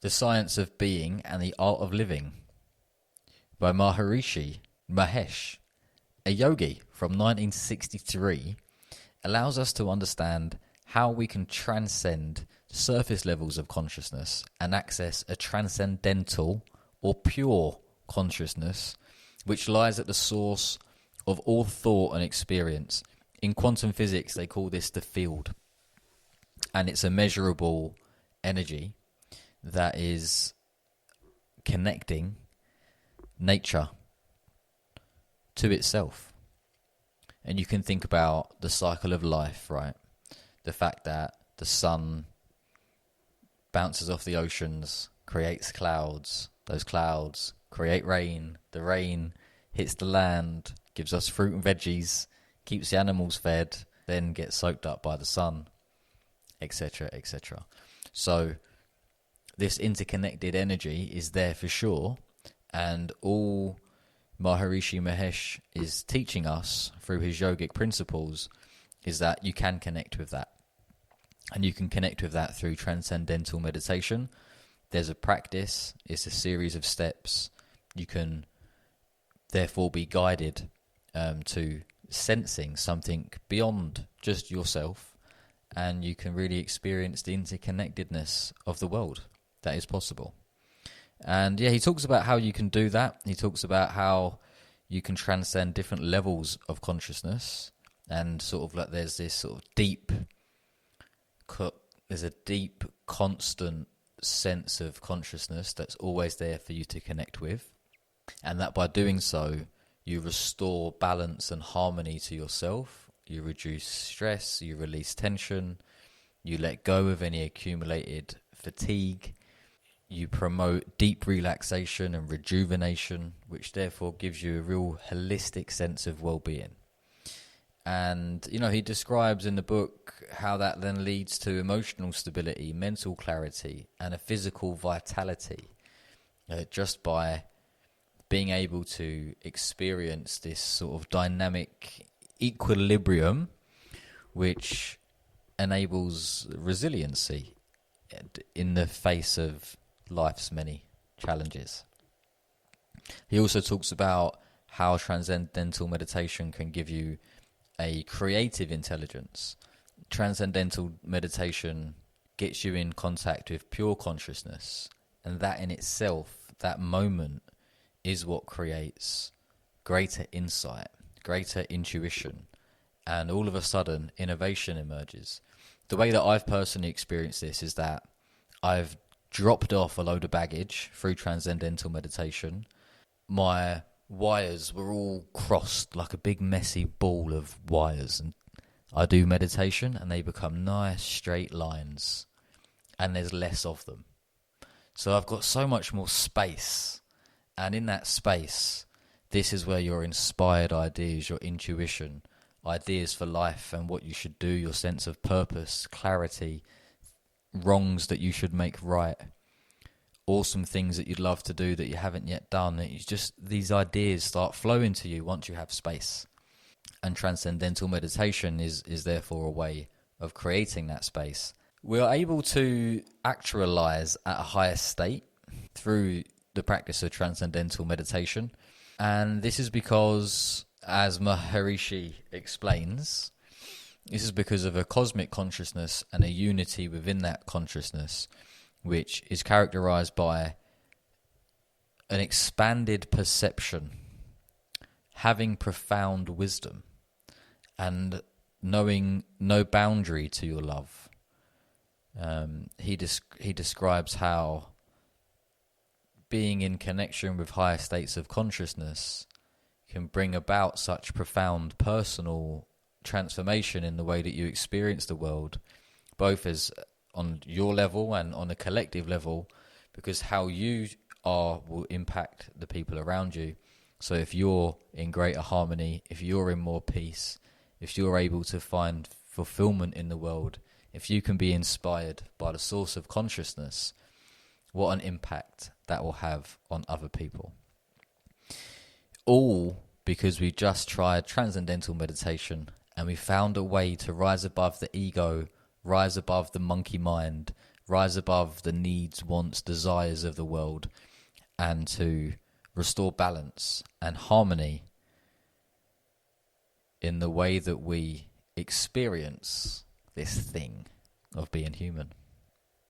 The Science of Being and the Art of Living by Maharishi Mahesh, a yogi from 1963, allows us to understand how we can transcend surface levels of consciousness and access a transcendental or pure consciousness which lies at the source of all thought and experience. In quantum physics, they call this the field, and it's a measurable energy that is connecting nature to itself. And you can think about the cycle of life, right? The fact that the sun bounces off the oceans, creates clouds, those clouds create rain, the rain hits the land, gives us fruit and veggies, keeps the animals fed, then gets soaked up by the sun, etc., etc. So this interconnected energy is there for sure, and all Maharishi Mahesh is teaching us through his yogic principles is that you can connect with that. And you can connect with that through transcendental meditation. There's a practice, it's a series of steps. You can therefore be guided to sensing something beyond just yourself, and you can really experience the interconnectedness of the world that is possible. And yeah, he talks about how you can do that. He talks about how you can transcend different levels of consciousness, and sort of like there's this sort of deep, there's a deep, constant sense of consciousness that's always there for you to connect with, and that by doing so, you restore balance and harmony to yourself. You reduce stress, you release tension, you let go of any accumulated fatigue. You promote deep relaxation and rejuvenation, which therefore gives you a real holistic sense of well-being. And, you know, he describes in the book how that then leads to emotional stability, mental clarity, and a physical vitality, just by being able to experience this sort of dynamic equilibrium, which enables resiliency in the face of life's many challenges. He also talks about how transcendental meditation can give you a creative intelligence. Transcendental meditation gets you in contact with pure consciousness, and that in itself, that moment, is what creates greater insight, greater intuition, and all of a sudden innovation emerges. The way that I've personally experienced this is that I've dropped off a load of baggage through transcendental meditation. My wires were all crossed like a big messy ball of wires, and I do meditation and they become nice straight lines, and there's less of them. So I've got so much more space, and in that space, this is where your inspired ideas, your intuition, ideas for life and what you should do, your sense of purpose, clarity, wrongs that you should make right, awesome things that you'd love to do that you haven't yet done. It's just these ideas start flowing to you once you have space. And transcendental meditation is therefore a way of creating that space. We are able to actualize at a higher state through the practice of transcendental meditation. And this is because, as Maharishi explains, this is because of a cosmic consciousness and a unity within that consciousness, which is characterized by an expanded perception, having profound wisdom, and knowing no boundary to your love. He describes how being in connection with higher states of consciousness can bring about such profound personal transformation in the way that you experience the world, both as on your level and on a collective level, because how you are will impact the people around you. So if you're in greater harmony, if you're in more peace, if you're able to find fulfillment in the world, if you can be inspired by the source of consciousness, what an impact that will have on other people. All because we just tried transcendental meditation and we found a way to rise above the ego, rise above the monkey mind, rise above the needs, wants, desires of the world, and to restore balance and harmony in the way that we experience this thing of being human.